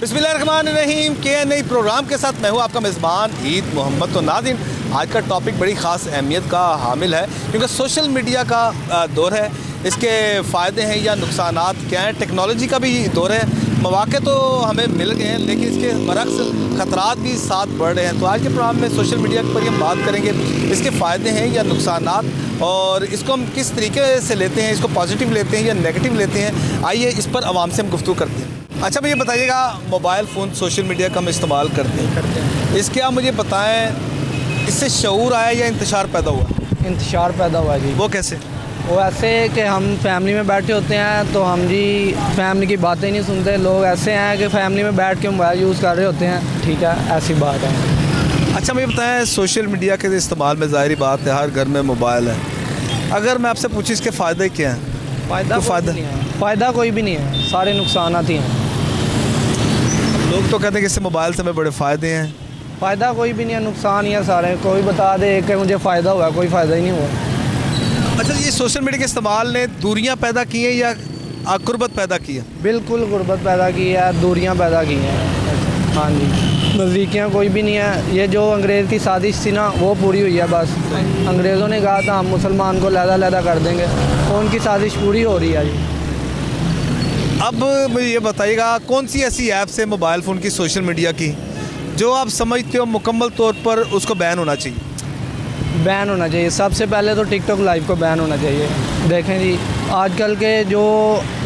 बिस्मिल्लाहिर्रहमानिर्रहीम के प्रोग्राम के साथ मैं हूँ आपका मेज़बान ईद मोहम्मद। तो नाज़रीन, आज का टॉपिक बड़ी ख़ास अहमियत का हामिल है क्योंकि सोशल मीडिया का दौर है। इसके फ़ायदे हैं या नुकसानात क्या हैं। टेक्नोलॉजी का भी दौर है। मौक़े तो हमें मिल गए हैं लेकिन इसके बरक्स ख़तरात भी साथ बढ़ रहे हैं। तो आज के प्रोग्राम में सोशल मीडिया पर हम बात करेंगे इसके फ़ायदे हैं या नुकसानात और इसको हम किस तरीके से लेते हैं, इसको पॉजिटिव लेते हैं या नेगेटिव लेते हैं। आइए इस पर आवाम से हम गुफ्तगू करते हैं। अच्छा मुझे बताइएगा, मोबाइल फ़ोन सोशल मीडिया का हम इस्तेमाल करते हैं, इसके आप मुझे बताएं इससे शऊर आया या इंतशार पैदा हुआ? इंतशार पैदा हुआ जी। वो कैसे? वो ऐसे कि हम फैमिली में बैठे होते हैं तो हम जी फैमिली की बातें नहीं सुनते। लोग ऐसे हैं कि फैमिली में बैठ के मोबाइल यूज़ कर रहे होते हैं। ठीक है, ऐसी बात है। अच्छा मुझे बताएं, सोशल मीडिया के इस्तेमाल में ज़ाहिर बात है हर घर में मोबाइल है। अगर मैं आपसे पूछूँ इसके फ़ायदे क्या हैं? फ़ायदा कोई भी नहीं है, सारे नुकसानात ही हैं। लोग तो कहते हैं कि इससे मोबाइल से हमें बड़े फ़ायदे हैं। फ़ायदा कोई भी नहीं है, नुकसान ही है सारे। कोई बता दे कि मुझे फ़ायदा हुआ, कोई फ़ायदा ही नहीं हुआ। अच्छा, ये सोशल मीडिया के इस्तेमाल ने दूरियां पैदा की हैं या गुर्बत पैदा की है? बिल्कुल गुर्बत पैदा की है, दूरियां पैदा की हैं। हाँ जी, नज़दीकियाँ कोई भी नहीं है। ये जो अंग्रेज़ की साजिश थी ना, वो पूरी हुई है। बस अंग्रेज़ों ने कहा था हम मुसलमान को लहदा कर देंगे, तो उनकी साजिश पूरी हो रही है जी। अब मुझे ये बताइएगा, कौन सी ऐसी ऐप्स है मोबाइल फ़ोन की, सोशल मीडिया की, जो आप समझते हो मुकम्मल तौर पर उसको बैन होना चाहिए? बैन होना चाहिए। सबसे पहले तो टिकटॉक लाइव को बैन होना चाहिए। देखें जी, आजकल के जो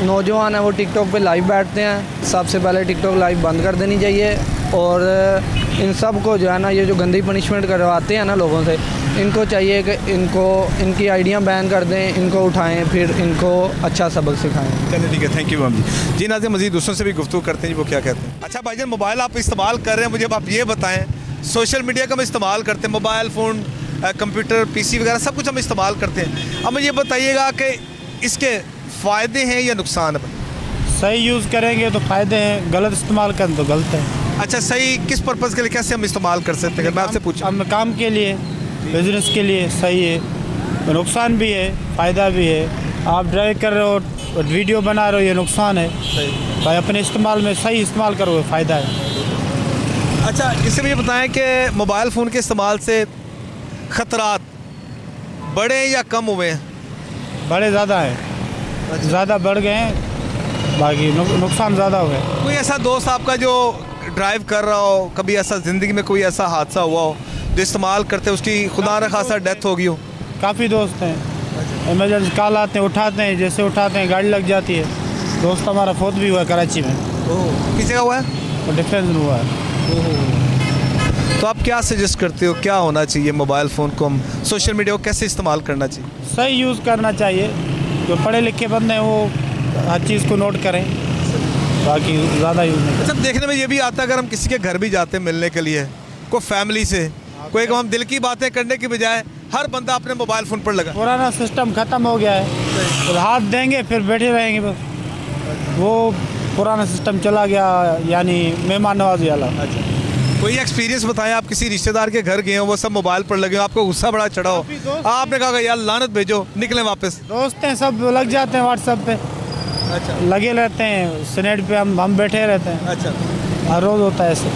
नौजवान हैं वो टिकटॉक पे लाइव बैठते हैं। सबसे पहले टिकटॉक लाइव बंद कर देनी चाहिए और इन सब को जो है ना, ये जो गंदी पनिशमेंट करवाते हैं ना लोगों से, इनको चाहिए कि इनकी आइडियाँ बैन कर दें, इनको उठाएं, फिर इनको अच्छा सबक सिखाएं। चलिए ठीक है, थैंक यू मैम जी। नाज़रीन, मज़ीद दूसरों से भी गुफ्तगू करते हैं जी, वो क्या कहते हैं। अच्छा भाईजान, मोबाइल आप इस्तेमाल कर रहे हैं, मुझे आप ये बताएं, सोशल मीडिया का हम इस्तेमाल करते हैं, मोबाइल फ़ोन, कंप्यूटर, पीसी वगैरह सब कुछ हम इस्तेमाल करते हैं। अब मुझे बताइएगा कि इसके फ़ायदे हैं या नुकसान हैं? सही यूज़ करेंगे तो फ़ायदे हैं, गलत इस्तेमाल करें तो गलत है। अच्छा, सही किस पर्पज़ के लिए, कैसे हम इस्तेमाल कर सकते हैं? मैं आपसे पूछूं। हम काम के लिए, बिज़नेस के लिए सही है। नुकसान भी है, फ़ायदा भी है। आप ड्राइव कर रहे हो, वीडियो बना रहे हो, ये नुकसान है भाई। अपने इस्तेमाल में सही इस्तेमाल करो, फ़ायदा है। अच्छा, इससे मुझे बताएं कि मोबाइल फ़ोन के इस्तेमाल से ख़तरात बढ़े या कम हुए हैं? बड़े ज़्यादा हैं, ज़्यादा बढ़ गए हैं, बाकी नुकसान ज़्यादा हुए। कोई ऐसा दोस्त आपका जो ड्राइव कर रहा हो, कभी ऐसा ज़िंदगी में कोई ऐसा हादसा हुआ हो जो इस्तेमाल करते उसकी खुदा न खासा डेथ हो गई हो? काफ़ी दोस्त हैं, इमरजेंसी कॉल आते हैं, उठाते हैं, जैसे उठाते हैं गाड़ी लग जाती है। दोस्त हमारा फौत भी हुआ है कराची में। किस जगह हुआ है? और डिफेंस में हुआ है। तो आप क्या सजेस्ट करते हो, क्या होना चाहिए मोबाइल फ़ोन को, हम सोशल मीडिया को कैसे इस्तेमाल करना चाहिए? सही यूज़ करना चाहिए। जो पढ़े लिखे बंदे हैं वो हर चीज़ को नोट करें, बाकी ज़्यादा यूज़ नहीं। अच्छा, देखने में ये भी आता है अगर हम किसी के घर भी जाते हैं मिलने के लिए, कोई फैमिली से, कोई हम दिल की बातें करने की बजाय हर बंदा अपने मोबाइल फ़ोन पर लगा। पुराना सिस्टम ख़त्म हो गया है। तो हाथ देंगे फिर बैठे रहेंगे बस, वो पुराना सिस्टम चला गया, यानी मेहमान नवाजी वाला। अच्छा, कोई एक्सपीरियंस बताएं, आप किसी रिश्तेदार के घर गए हो, वो सब मोबाइल पर लगे हो, आपको गुस्सा बड़ा चढ़ा हो, आपने कहा यार लानत भेजो, निकलें वापस? दोस्त हैं, सब लग जाते हैं व्हाट्सएप पे। अच्छा, लगे रहते हैं स्नेट पे, हम बैठे रहते हैं। अच्छा, हर रोज़ होता है ऐसे।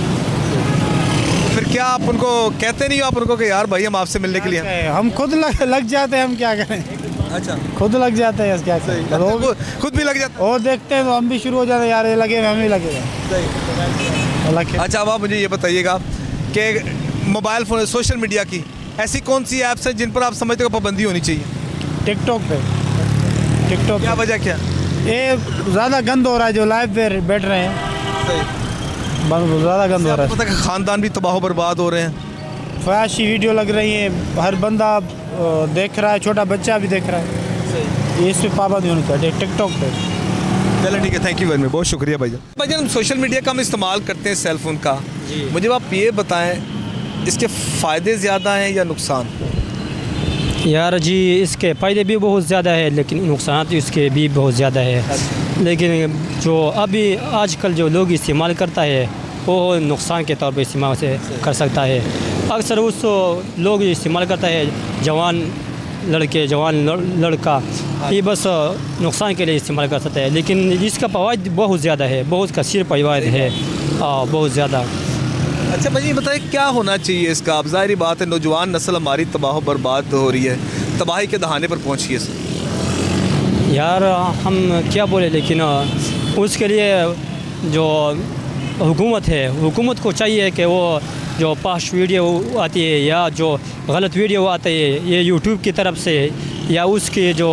तो फिर क्या आप उनको कहते नहीं हो, आप उनको कि यार भाई हम आपसे मिलने के लिए हैं? हम खुद लग जाते हैं, हम क्या करें। अच्छा, खुद लग जाते हैं, क्या करें। लोग खुद भी लग जाते और देखते हैं तो हम भी शुरू हो जाते हैं, यार ये लगे हम भी लगेगा। अच्छा, अब आप मुझे ये बताइएगा कि मोबाइल फ़ोन, सोशल मीडिया की ऐसी कौन सी ऐप्स हैं जिन पर आप समझते हो पाबंदी होनी चाहिए? टिकटॉक पे। टिकटॉक क्या वजह क्या? ये ज़्यादा गंद हो रहा है, जो लाइव पे बैठ रहे हैं, ज़्यादा गंद हो रहा है। पता है कि ख़ानदान भी तबाह बर्बाद हो रहे हैं। फहाशी वीडियो लग रही है, हर बंदा देख रहा है, छोटा बच्चा भी देख रहा है। ये इस पर पाबंदी होनी चाहिए टिकटॉक पे। चलो ठीक है, थैंक यू वेरी मच, बहुत शुक्रिया भाईजान। हम सोशल मीडिया का हम इस्तेमाल करते हैं, सेल फ़ोन का, मुझे आप ये बताएं इसके फ़ायदे ज़्यादा हैं या नुकसान? यार जी, इसके फ़ायदे भी बहुत ज़्यादा है लेकिन नुकसान इसके भी बहुत ज़्यादा है। लेकिन जो अभी आजकल जो लोग इस्तेमाल करता है वो नुकसान के तौर पर इस्तेमाल से कर सकता है। अक्सर उस लोग इस्तेमाल करता है जवान लड़के जवान लड़का ये बस नुकसान के लिए इस्तेमाल कर सकते हैं, लेकिन इसका फ़वाइद बहुत ज़्यादा है, बहुत कसीर फ़वाइद है, बहुत ज़्यादा। अच्छा भाई, ये बताइए क्या होना चाहिए इसका? अब ज़ाहिर बात है नौजवान नस्ल हमारी तबाह बर्बाद हो रही है, तबाही के दहाने पर पहुँची है सर। यार हम क्या बोले, लेकिन उसके लिए जो हुकूमत है, हुकूमत को चाहिए कि वो जो पाश वीडियो आती है या जो गलत वीडियो आती है ये यूट्यूब की तरफ से या उसकी जो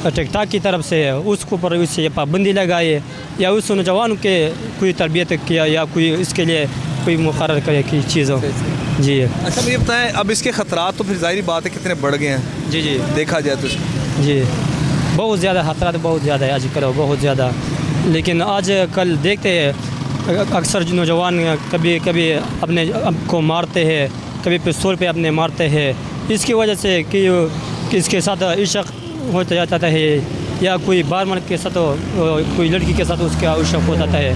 टिकटॉक की तरफ से उसको पर उससे पाबंदी लगाए, या उस नौजवान के कोई तरबियत किया या कोई इसके लिए कोई मुकर्रर करे की चीज़ों। जी अच्छा मुझे बताएं, अब इसके ख़तरात तो फिर ज़ाहिर बात है कितने बढ़ गए हैं। जी जी देखा जाए तो जी बहुत ज़्यादा खतरा बहुत ज़्यादा है आजकल, बहुत ज़्यादा। लेकिन आज कल देखते हैं अक्सर जो नौजवान कभी कभी अपने को मारते हैं, कभी पिस्तौल पे अपने मारते हैं, इसकी वजह से कि इसके साथ इश्क हो जाता है या कोई बारमन के साथ कोई लड़की के साथ उसका इश्क हो जाता है,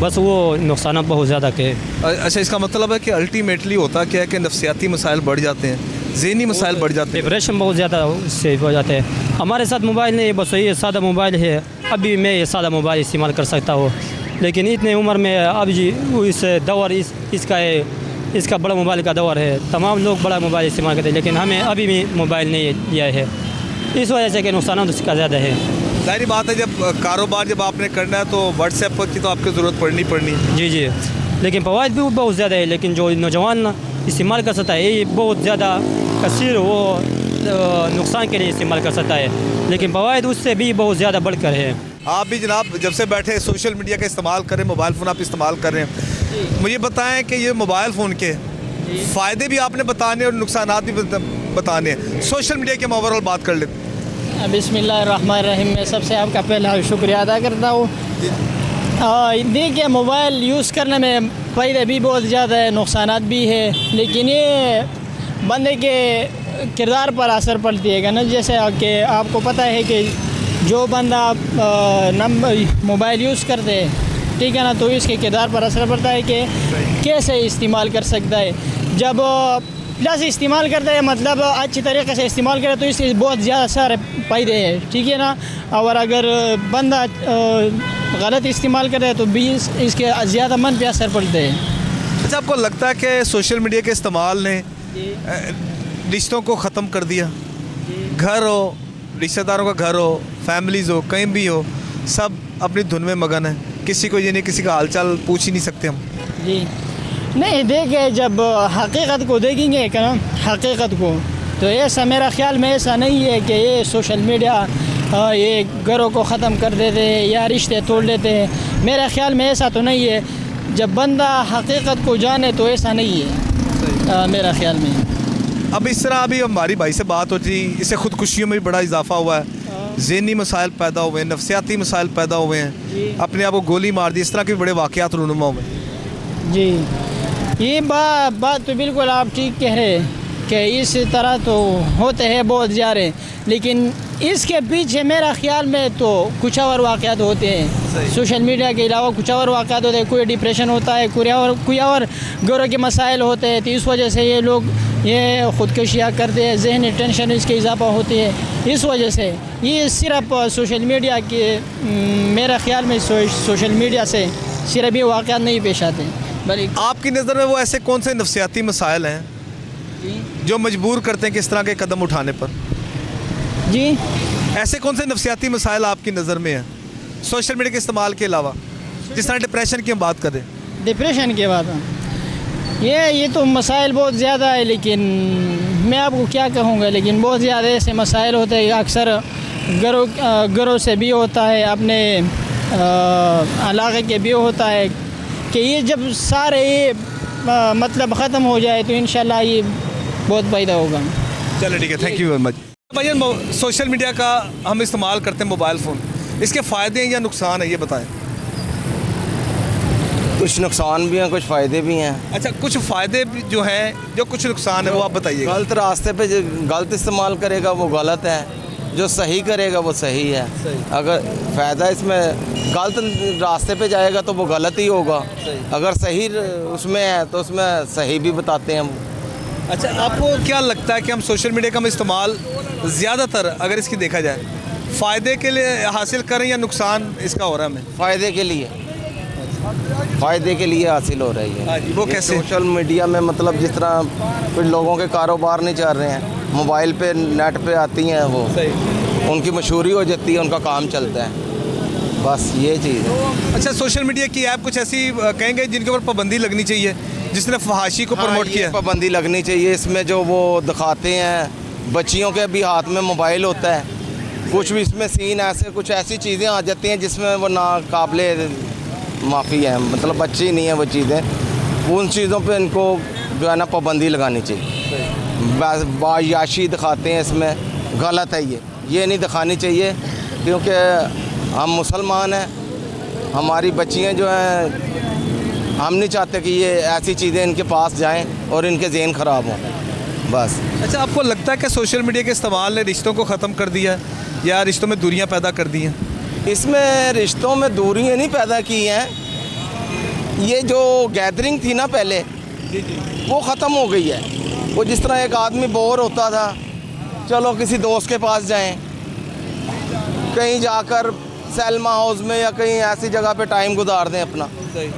बस वो नुकसान बहुत ज़्यादा के। अच्छा, इसका मतलब है कि अल्टीमेटली होता क्या है कि नफसियाती मसाइल बढ़ जाते हैं, ज़हनी मसाइल बढ़ जाते हैं, डिप्रेशन बहुत ज़्यादा उससे हो जाते हैं। हमारे साथ मोबाइल नहीं, बस ये सादा मोबाइल है, अभी मैं ये सादा मोबाइल इस्तेमाल कर सकता हूँ, लेकिन इतने उम्र में अब जी इस दौर इसका बड़ा मोबाइल का दौर है, तमाम लोग बड़ा मोबाइल इस्तेमाल करते हैं, लेकिन हमें अभी भी मोबाइल नहीं लिया है, इस वजह से कि नुकसान उसका ज़्यादा है। ज़ाहिर बात है जब कारोबार जब आपने करना है तो व्हाट्सएप की तो आपको ज़रूरत पड़नी। जी जी, लेकिन फ़वाइद भी बहुत ज़्यादा है, लेकिन जो नौजवान इस्तेमाल कर सकता है ये बहुत ज़्यादा कसीर वो नुकसान के लिए इस्तेमाल कर सकता है, लेकिन फ़वाइद उससे भी बहुत ज़्यादा बढ़कर है। आप भी जनाब जब से बैठे सोशल मीडिया का इस्तेमाल करें, मोबाइल फ़ोन आप इस्तेमाल कर रहे हैं, मुझे बताएं कि ये मोबाइल फ़ोन के फ़ायदे भी आपने बताने और नुकसान भी बताने हैं। सोशल मीडिया के ओवरऑल बात कर लेते हैं। बिस्मिल्लाहिर्रहमानिर्रहीम। मैं सबसे आपका पहला शुक्रिया अदा करता हूँ। देखिए, मोबाइल यूज़ करने में फ़ायदे भी बहुत ज़्यादा है, नुकसान भी है, लेकिन ये बंदे के किरदार पर असर पड़ती है ना। जैसे कि आपको पता है कि जो बंदा मोबाइल यूज़ करते हैं, ठीक है ना, तो इसके किरदार पर असर पड़ता है कि कैसे इस्तेमाल कर सकता है। जब प्लस इस्तेमाल करते हैं, मतलब अच्छी तरीके से इस्तेमाल करें तो इससे बहुत ज़्यादा सारे फ़ायदे हैं, ठीक है ना। और अगर बंदा गलत इस्तेमाल करे तो भी इसके ज़्यादा मन पे असर पड़ते हैं। अच्छा, आपको लगता है कि सोशल मीडिया के इस्तेमाल ने रिश्तों को ख़त्म कर दिया? घर हो, रिश्तेदारों का घर हो, फैमिलीज़ हो, कहीं भी हो, सब अपनी धुन में मगन है, किसी को ये नहीं, किसी का हालचाल पूछ ही नहीं सकते हम। जी नहीं, देखिए जब हकीकत को देखेंगे क्या हकीकत को, तो ऐसा मेरा ख्याल में ऐसा नहीं है कि ये सोशल मीडिया ये घरों को ख़त्म कर देते हैं या रिश्ते तोड़ देते हैं। मेरा ख्याल में ऐसा तो नहीं है। जब बंदा हकीकत को जाने तो ऐसा नहीं है मेरा ख्याल में। अब इस तरह अभी हमारी भाई से बात होती, इससे ख़ुदकुशियों में भी बड़ा इजाफा हुआ है, ज़हनी मसाइल पैदा हुए हैं, नफसियाती मसाइल पैदा हुए हैं, अपने आप को गोली मार दी, इस तरह के बड़े वाक़यात रूनुमा हुए। जी, ये बात तो बिल्कुल आप ठीक कह रहे हैं कि इस तरह तो होते हैं बहुत ज़्यादा, लेकिन इसके पीछे मेरा ख्याल में तो कुछ और वाक़यात होते हैं। सोशल मीडिया के अलावा कुछ और वाक़यात होते हैं, कोई डिप्रेशन होता है, कोई और घरों के मसाइल होते हैं, तो इस वजह से ये लोग ये ख़ुदकुशियाँ करते हैं, ज़हनी टेंशन इसके इजाफा होती है। इस वजह से ये सिर्फ सोशल मीडिया के मेरा ख्याल में सोशल मीडिया से सिर्फ ये वाक़यात नहीं पेश आते हैं। आपकी नज़र में वो ऐसे कौन से नफसियाती मसाइल हैं जो मजबूर करते हैं कि इस तरह के कदम उठाने पर? जी, ऐसे कौन से नफसियाती मसाइल आपकी नज़र में हैं सोशल मीडिया के इस्तेमाल के अलावा? जिस तरह डिप्रेशन की हम बात करें, डिप्रेशन के बाद ये तो मसाइल बहुत ज़्यादा है, लेकिन मैं आपको क्या कहूँगा, लेकिन बहुत ज़्यादा ऐसे मसाइल होते हैं। अक्सर घरों से भी होता है, अपने इलाके के भी होता है कि ये जब सारे ये मतलब ख़त्म हो जाए तो इंशाल्लाह ये बहुत फ़ायदा होगा। चलो ठीक है, थैंक यू वेरी मच। भाई, सोशल मीडिया का हम इस्तेमाल करते हैं मोबाइल फ़ोन, इसके फ़ायदे हैं या नुकसान है, ये बताएं। कुछ नुकसान भी हैं, कुछ फ़ायदे भी हैं। अच्छा, कुछ फ़ायदे जो हैं, जो कुछ नुकसान है वो आप बताइए। गलत रास्ते पे जो गलत इस्तेमाल करेगा वो गलत है, जो सही करेगा वो सही है। अगर फ़ायदा इसमें गलत रास्ते पे जाएगा तो वो गलत ही होगा, अगर सही उसमें है तो उसमें सही भी बताते हैं। अच्छा, आपको क्या लगता है कि हम सोशल मीडिया का हम इस्तेमाल ज़्यादातर अगर इसकी देखा जाए फ़ायदे के लिए हासिल करें या नुकसान इसका हो रहा है हमें? फ़ायदे के लिए हासिल हो रही है। हाँ जी, वो ये कैसे? सोशल मीडिया में मतलब जिस तरह कुछ लोगों के कारोबार नहीं चल रहे हैं, मोबाइल पे नेट पे आती हैं वो, सही। उनकी मशहूरी हो जाती है, उनका काम चलता है, बस ये चीज़ है। अच्छा, सोशल मीडिया की ऐप कुछ ऐसी कहेंगे जिनके ऊपर पाबंदी लगनी चाहिए, जिसने फहाशी को प्रमोट हाँ, ये किया? पाबंदी लगनी चाहिए। इसमें जो वो दिखाते हैं, बच्चियों के भी हाथ में मोबाइल होता है, कुछ भी इसमें सीन ऐसे कुछ ऐसी चीज़ें आ जाती हैं जिसमें वो नाकाबिले माफ़ी है, मतलब अच्छी नहीं है वो चीज़ें। उन चीज़ों पे इनको जो है ना पाबंदी लगानी चाहिए। बायाशी दिखाते हैं इसमें, गलत है ये नहीं दिखानी चाहिए, क्योंकि हम मुसलमान हैं, हमारी बच्चियाँ जो हैं, हम नहीं चाहते कि ये ऐसी चीज़ें इनके पास जाएं और इनके ज़हन ख़राब हों, बस। अच्छा, आपको लगता है कि सोशल मीडिया के इस्तेमाल ने रिश्तों को ख़त्म कर दिया है या रिश्तों में दूरियां पैदा कर दी हैं? इसमें रिश्तों में दूरियां नहीं पैदा की हैं, ये जो गैदरिंग थी ना पहले, वो ख़त्म हो गई है। वो जिस तरह एक आदमी बोर होता था, चलो किसी दोस्त के पास जाएं, कहीं जाकर सैलमा हाउस में या कहीं ऐसी जगह पे टाइम गुजार दें अपना।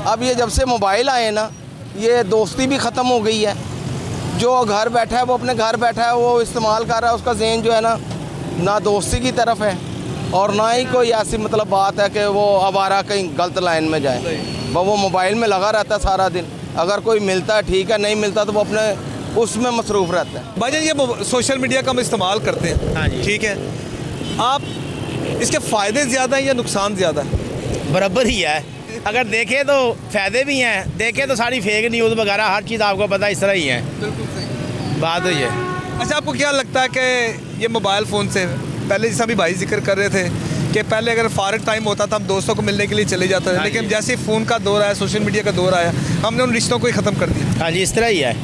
अब ये जब से मोबाइल आए ना, ये दोस्ती भी ख़त्म हो गई है। जो घर बैठा है वो अपने घर बैठा है, वो इस्तेमाल कर रहा है, उसका ज़हन जो है ना दोस्ती की तरफ है और ना ही कोई ऐसी मतलब बात है कि वो आवारा कहीं गलत लाइन में जाए। वो मोबाइल में लगा रहता है सारा दिन, अगर कोई मिलता है ठीक है, नहीं मिलता तो वो अपने उसमें मसरूफ़ रहता है। भाईजान, ये सोशल मीडिया का हम इस्तेमाल करते हैं, हाँ जी। ठीक है, आप इसके फ़ायदे ज़्यादा हैं या नुकसान ज़्यादा है? बराबर ही है। अगर देखें तो फ़ायदे भी हैं, देखें तो सारी फेक न्यूज़ वगैरह हर चीज़ आपको पता है, इस तरह ही है। बिल्कुल सही। बात हुई है। अच्छा, आपको क्या लगता है कि ये मोबाइल फ़ोन से, पहले जैसा भी भाई जिक्र कर रहे थे कि पहले अगर फारग टाइम होता था हम दोस्तों को मिलने के लिए चले जाते थे, हाँ लेकिन जी। जैसे फ़ोन का दौर आया, सोशल मीडिया का दौर आया, हमने उन रिश्तों को ही ख़त्म कर दिया। हाँ जी, इस तरह ही है।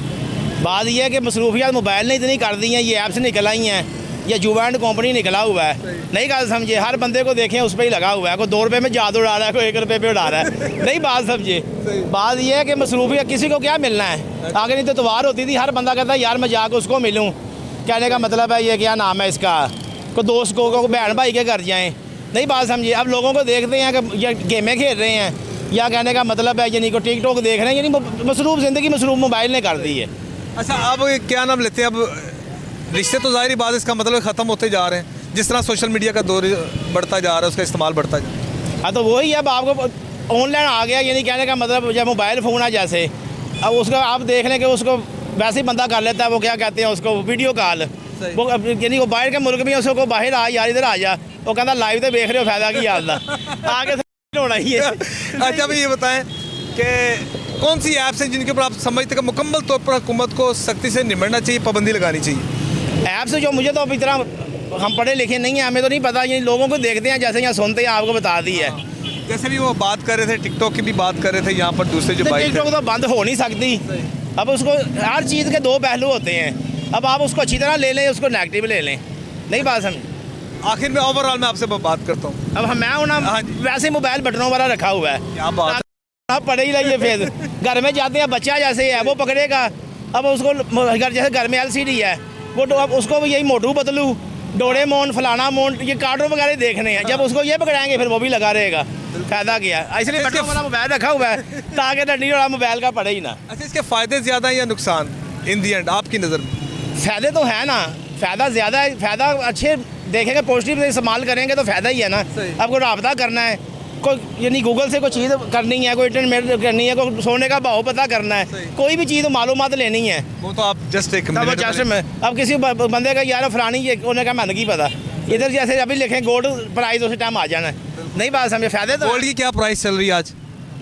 बात यह है कि मसरूफियात मोबाइल ने इतनी कर दी हैं, ये ऐप्स निकल आई हैं, या जुवेंट कंपनी निकला हुआ है, नहीं बात समझे। हर बंदे को देखें उस पर ही लगा हुआ है, कोई 2 रुपये में जादू उड़ा रहा है, कोई 1 रुपये पे उड़ा रहा है, नहीं बात समझे। बात यह है कि मसरूफियत किसी को क्या मिलना है, आगे नहीं तो त्योहार होती थी, हर बंदा कहता है यार मैं जाकर उसको मिलूँ, कहने का मतलब है ये क्या नाम है इसका, कोई दोस्त को बहन भाई के घर जाएँ, नहीं बात समझिए। अब लोगों को देखते हैं कि ये गेमें खेल रहे हैं, या कहने का मतलब है यानी को टिकटॉक देख रहे हैं, यानी मसरूफ़ ज़िंदगी मसरूफ़ मोबाइल ने कर दी है। अच्छा, अब क्या नाम लेते हैं, अब रिश्ते तो ज़ाहिर बात है इसका मतलब ख़त्म होते जा रहे हैं, जिस तरह सोशल मीडिया का दौर बढ़ता जा रहा है, उसका इस्तेमाल बढ़ता जा रहा है। हाँ, तो वही अब आपको ऑनलाइन आ गया, यानी कहने का मतलब जब मोबाइल फ़ोन है जैसे, अब उसका आप देख लें कि उसको वैसे ही बंदा कर लेता है, वो क्या कहते हैं उसको, वीडियो कॉल। वो यानी वो बाहर के मुल्क में उसको बाहर आ यार इधर आ जा, वो कहता लाइव तो देख रहे हो, फायदा की याद आगे होना ही है। अच्छा, अभी ये बताएं कि कौन सी ऐप्स हैं जिनके ऊपर आप समझते हैं कि मुकम्मल तौर पर हुकूमत को सख्ती से निपटना चाहिए, पाबंदी लगानी चाहिए? ऐप्स जो मुझे तो अब इतना, हम पढ़े लिखे नहीं हैं, हमें तो नहीं पता, ये लोगों को देखते हैं जैसे यहाँ सुनते हैं, आपको बता दी है। जैसे भी वो बात कर रहे थे, टिकटॉक की भी बात कर रहे थे, यहाँ पर दूसरे जो बाइक टिकटॉक तो बंद हो नहीं सकती। अब उसको हर चीज़ के 2 पहलू होते हैं, अब आप उसको अच्छी तरह ले लें, उसको नेगेटिव ले लें, नहीं बात समझ। आखिर में ओवरऑल मैं आपसे बात करता हूँ, अब मैं हूँ हाँ जी। वैसे मोबाइल बटनों वाला रखा हुआ है, क्या बात आप पढ़े ही रहिए। फिर घर में जाते हैं, बच्चा जैसे है वो पकड़ेगा, अब उसको जैसे घर में LCD है, वो अब उसको यही मोटू बदलू, डोरेमोन, फलाना मोन, ये कार्टून वगैरह देखने हैं, जब उसको ये पकड़ाएंगे फिर वो भी लगा रहेगा, फायदा क्या, इसलिए बटनों वाला मोबाइल रखा हुआ है ताकि डंडी वाला मोबाइल का पड़े ही ना। अच्छा, इसके फ़ायदे ज़्यादा हैं या नुकसान इन दी एंड आपकी नज़र में? फ़ायदे तो है ना, फ़ायदा ज़्यादा है, फ़ायदा अच्छे देखेंगे, पॉजिटिव इस्तेमाल करेंगे तो फ़ायदा ही है ना। अब कोई रब्ता करना है, कोई यानी गूगल से कोई चीज़ करनी है, कोई इंटरनेट करनी है, कोई सोने का भाव पता करना है, कोई भी चीज़ मालूमात लेनी है, वो तो आप जस्ट एक तब मिनट जस्ट में। अब किसी बंदे का यार फलानी ये उन्हें का मैंने की पता, इधर जैसे अभी लिखें गोल्ड प्राइस उसी टाइम आ जाना है, नहीं बात समझे। फ़ायदे तो गोल्ड की क्या प्राइस चल रही है आज?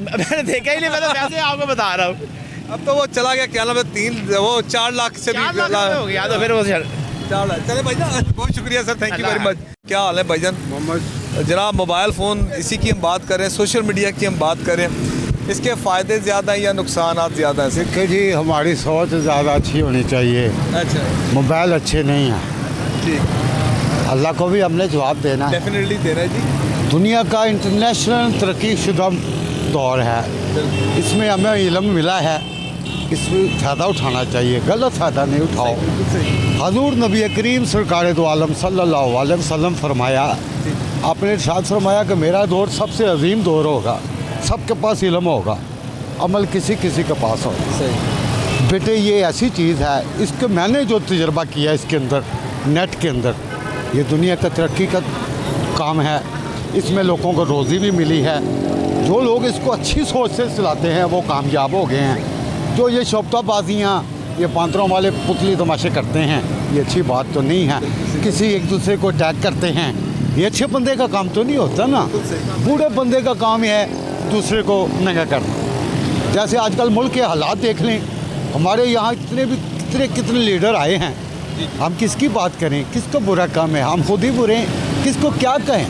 मैंने देखा ही नहीं, मैं तो वैसे आपको बता रहा हूँ। अब तो वो चला गया, क्या नाम है, 4 लाख से भी 4 लाख हो गया, तो फिर वो 4 लाख। चले भाईजान, बहुत शुक्रिया sir, thank you very much. क्या हाल है भाईजान? मोहम्मद जनाब, मोबाइल फ़ोन इसी की हम बात करें, सोशल मीडिया की हम बात करें, इसके फ़ायदे ज़्यादा हैं या नुकसान ज़्यादा हैं? देखिए जी, हमारी सोच ज़्यादा अच्छी होनी चाहिए, अच्छा, मोबाइल अच्छे नहीं हैं, ठीक, अल्लाह को भी हमने जवाब देना है। डेफिनेटली देना है जी। दुनिया का इंटरनेशनल तरक्की शुदा दौर है, इसमें हमें इल्म मिला है इसमें फ़ायदा उठाना चाहिए, गलत फ़ायदा नहीं उठाओ। हजूर नबी करीम सरकार दो आलम सल्लल्लाहु अलैहि वसल्लम फरमाया, आपने इरशाद फरमाया कि मेरा दौर सबसे अजीम दौर होगा, सबके पास इल्म होगा, अमल किसी किसी के पास होगा। बेटे ये ऐसी चीज़ है, इसके मैंने जो तजर्बा किया इसके अंदर, नेट के अंदर, ये दुनिया का तरक्की का काम है, इसमें लोगों को रोज़ी भी मिली है। जो लोग इसको अच्छी सोच से चलाते हैं वो कामयाब हो गए हैं। जो ये शोबताबाजियाँ, ये पांतरों वाले पुतली तमाशे करते हैं, ये अच्छी बात तो नहीं है। किसी एक दूसरे को अटैक करते हैं, ये अच्छे बंदे का काम तो नहीं होता ना। बूढ़े बंदे का काम है दूसरे को नंगा करना। जैसे आजकल मुल्क के हालात देख लें, हमारे यहाँ कितने लीडर आए हैं, हम किसकी बात करें, किसको बुरा काम है, हम खुद ही बुरे हैं, किसको क्या कहें।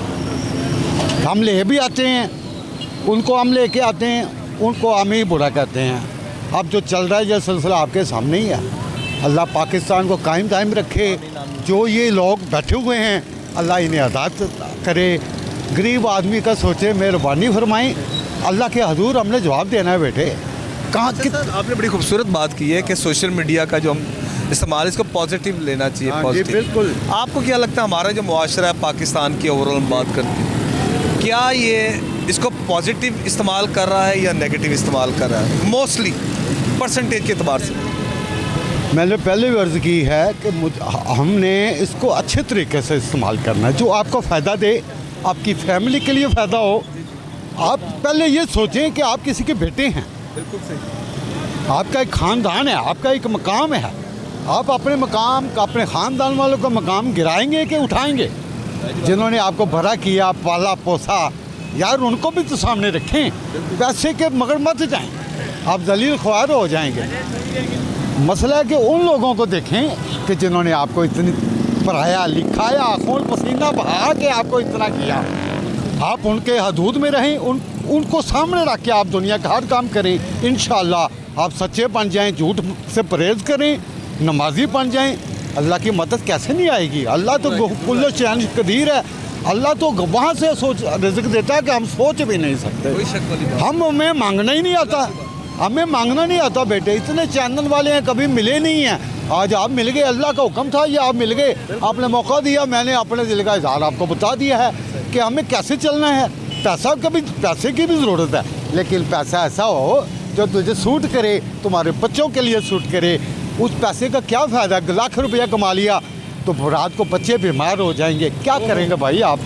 हम ले भी आते हैं, उनको हम लेके आते हैं, उनको हम ही बुरा कहते हैं। अब जो चल रहा है ये सिलसिला आपके सामने ही है। अल्लाह पाकिस्तान को कायम दायम रखे। जो ये लोग बैठे हुए हैं, अल्लाह इन्हें आज़ाद करे। गरीब आदमी का सोचे, मेहरबानी फरमाएं। अल्लाह के हजूर हमने जवाब देना है बेटे। कहाँ आपने बड़ी खूबसूरत बात की है कि सोशल मीडिया का जो हम इस्तेमाल, इसको पॉजिटिव लेना चाहिए। हाँ जी, पॉजिटिव। बिल्कुल। आपको क्या लगता है हमारा जो मुआशरा है पाकिस्तान की ओवरऑल बात करते हैं, क्या ये इसको पॉजिटिव इस्तेमाल कर रहा है या नेगेटिव इस्तेमाल कर रहा है, मोस्टली परसेंटेज के अतबार से? मैंने पहले भी अर्ज़ की है कि हमने इसको अच्छे तरीके से इस्तेमाल करना है, जो आपको फ़ायदा दे, आपकी फैमिली के लिए फ़ायदा हो। आप पहले ये सोचें कि आप किसी के बेटे हैं, बिल्कुल सही। आपका एक ख़ानदान है, आपका एक मकाम है। आप अपने मकाम का, अपने ख़ानदान वालों का मकाम गिराएंगे कि उठाएंगे? जिन्होंने आपको भरा किया, पाला पोसा, यार उनको भी तो सामने रखें। पैसे के मगर मत जाएं, आप जलील ख्वार हो जाएंगे। मसला है कि उन लोगों को देखें कि जिन्होंने आपको इतनी पढ़ाया लिखाया, खून पसीना बहा के आपको इतना किया, आप उनके हदूद में रहें, उनको सामने रख के आप दुनिया का हर काम करें। इंशाअल्लाह आप सच्चे बन जाएं, झूठ से परहेज़ करें, नमाजी बन जाएं। अल्लाह की मदद कैसे नहीं आएगी? अल्लाह तो कुल्लो शान कदीर है। अल्लाह तो वहाँ से सोच रिज़्क़ देता है कि हम सोच भी नहीं सकते। हमें मांगना ही नहीं आता, हमें मांगना नहीं आता बेटे। इतने चैनल वाले हैं, कभी मिले नहीं हैं। आज आप मिल गए, अल्लाह का हुक्म था, ये आप मिल गए, आपने मौका दिया, मैंने अपने दिल का इज़हार आपको बता दिया है कि हमें कैसे चलना है। पैसे की भी ज़रूरत है, लेकिन पैसा ऐसा हो जो तुझे सूट करे, तुम्हारे बच्चों के लिए सूट करे। उस पैसे का क्या फ़ायदा? लाख रुपया कमा लिया तो रात को बच्चे बीमार हो जाएंगे, क्या करेंगे भाई आप?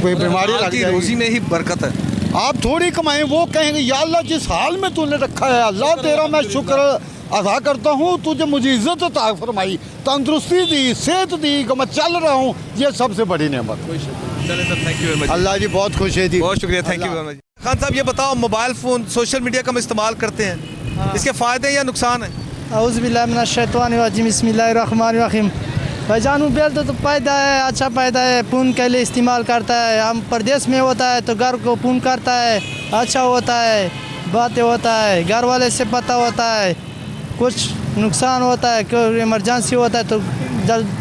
कोई बीमारी लग जाएगी। रोज़ी में ही बरकत है। आप थोड़ी कमाएं, वो कहेंगे या अल्लाह जिस हाल में तूने रखा है, अल्लाह तेरा मैं शुक्र अदा करता हूँ, तुझे मुझे इज़्ज़त अता फरमाई, तंदुरुस्ती दी, सेहत दी कि मैं चल रहा हूँ, ये सबसे बड़ी नेमत। चलें sir, thank you very much. अल्लाह जी बहुत खुश है जी, बहुत शुक्रिया, thank you very much. Khan साहब ये बताओ, मोबाइल फ़ोन सोशल मीडिया का हम इस्तेमाल करते हैं, इसके फ़ायदे या नुकसान हैं? औज़ुबिल्लाहिमिनश्शैतानिर्रजीम, बिस्मिल्लाहिर्रहमानिर्रहीम। भाईजान मोबाइल तो फ़ायदा है, अच्छा फ़ायदा है। फ़ोन के लिए इस्तेमाल करता है, हम प्रदेश में होता है तो घर को फ़ोन करता है, अच्छा होता है, बातें होता है, घर वाले से पता होता है। कुछ नुकसान होता है, कोई इमरजेंसी होता है तो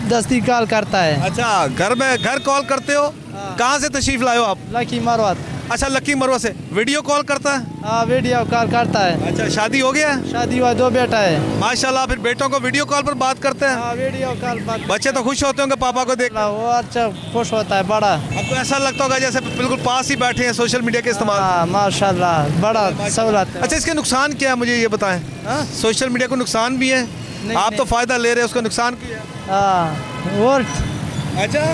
जल्दी कॉल करता है। अच्छा, घर कॉल करते हो? कहाँ से तशरीफ़ लाए हो आप? लकी मरवत। अच्छा, लकी मरवा से। वीडियो कॉल करता है? हाँ, वीडियो कॉल करता है। अच्छा, शादी हो गया? शादी हुआ, 2 बेटा है। माशाल्लाह, फिर बेटों को वीडियो कॉल पर बात करते हैं? हाँ, वीडियो कॉल बात। बच्चे तो खुश होते होंगे पापा को देख। वो अच्छा खुश होता है, बड़ा। आपको ऐसा लगता होगा जैसे बिल्कुल पास ही बैठे हैं सोशल मीडिया के इस्तेमाल। हाँ, माशाल्लाह, बड़ा सहूलत है। अच्छा, इसके नुकसान क्या है, मुझे ये बताएं। सोशल मीडिया को नुकसान भी है? आप तो फ़ायदा ले रहे हैं, उसका नुकसान भी है? हाँ, और अच्छा,